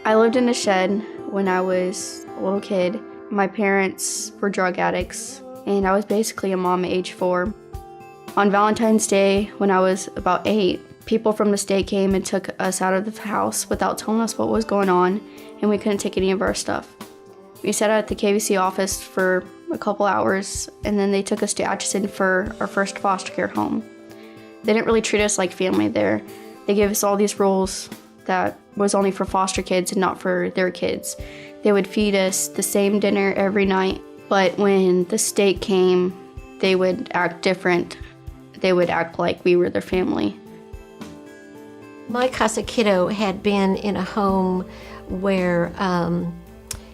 I lived in a shed when I was a little kid. My parents were drug addicts, and I was basically a mom at age 4. On Valentine's Day, when I was about 8, people from the state came and took us out of the house without telling us what was going on, and we couldn't take any of our stuff. We sat at the KVC office for a couple hours, and then they took us to Atchison for our first foster care home. They didn't really treat us like family there. They gave us all these rules that was only for foster kids and not for their kids. They would feed us the same dinner every night, but when the state came, they would act different. They would act like we were their family. My CASA kiddo had been in a home where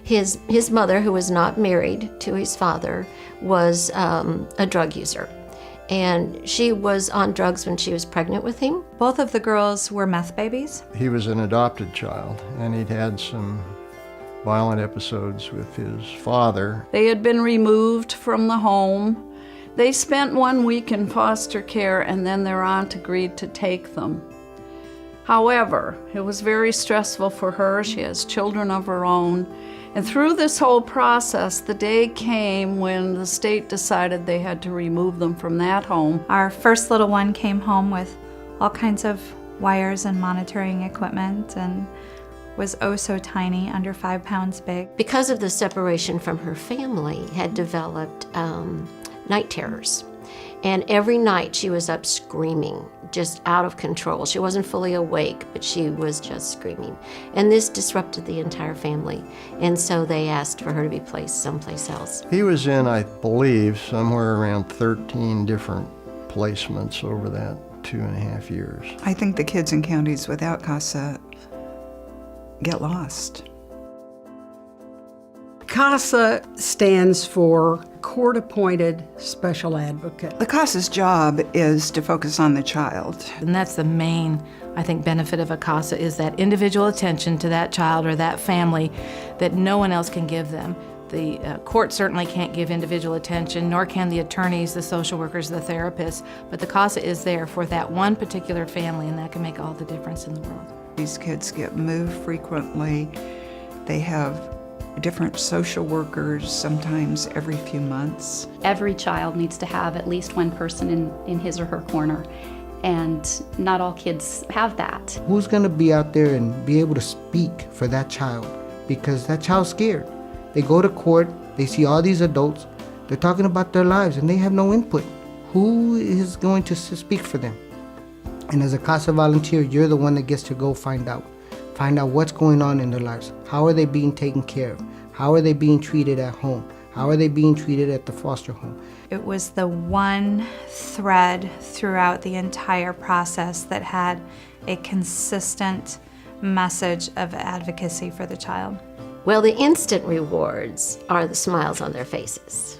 his mother, who was not married to his father, was a drug user. And she was on drugs when she was pregnant with him. Both of the girls were meth babies. He was an adopted child, and he'd had some violent episodes with his father. They had been removed from the home. They spent 1 week in foster care, and then their aunt agreed to take them. However, it was very stressful for her. She has children of her own. And through this whole process, the day came when the state decided they had to remove them from that home. Our first little one came home with all kinds of wires and monitoring equipment and was oh so tiny, under 5 pounds big. Because of the separation from her family, had developed night terrors. And every night she was up screaming, just out of control. She wasn't fully awake, but she was just screaming. And this disrupted the entire family. And so they asked for her to be placed someplace else. He was in, I believe, somewhere around 13 different placements over that 2.5 years. I think the kids in counties without CASA get lost. CASA stands for Court-Appointed Special Advocate. The CASA's job is to focus on the child. And that's the main, I think, benefit of a CASA is that individual attention to that child or that family that no one else can give them. The court certainly can't give individual attention, nor can the attorneys, the social workers, the therapists, but the CASA is there for that one particular family, and that can make all the difference in the world. These kids get moved frequently. They have different social workers, sometimes every few months. Every child needs to have at least one person in his or her corner, and not all kids have that. Who's going to be out there and be able to speak for that child? Because that child's scared. They go to court, they see all these adults, they're talking about their lives, and they have no input. Who is going to speak for them? And as a CASA volunteer, you're the one that gets to go find out what's going on in their lives. How are they being taken care of? How are they being treated at home? How are they being treated at the foster home? It was the one thread throughout the entire process that had a consistent message of advocacy for the child. Well, the instant rewards are the smiles on their faces.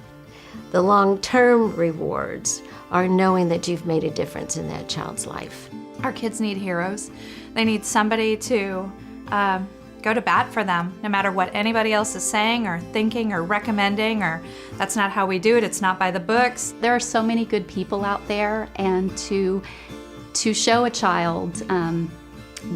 The long-term rewards are knowing that you've made a difference in that child's life. Our kids need heroes. They need somebody to go to bat for them, no matter what anybody else is saying or thinking or recommending, or that's not how we do it, it's not by the books. There are so many good people out there, and to show a child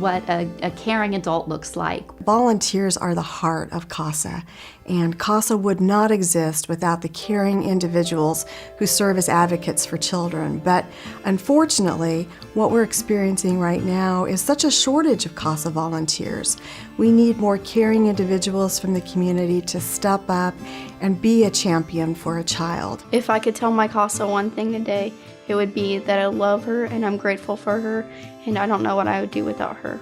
what a caring adult looks like. Volunteers are the heart of CASA, and CASA would not exist without the caring individuals who serve as advocates for children. But unfortunately, what we're experiencing right now is such a shortage of CASA volunteers. We need more caring individuals from the community to step up and be a champion for a child. If I could tell my CASA one thing today, it would be that I love her and I'm grateful for her, and I don't know what I would do without her.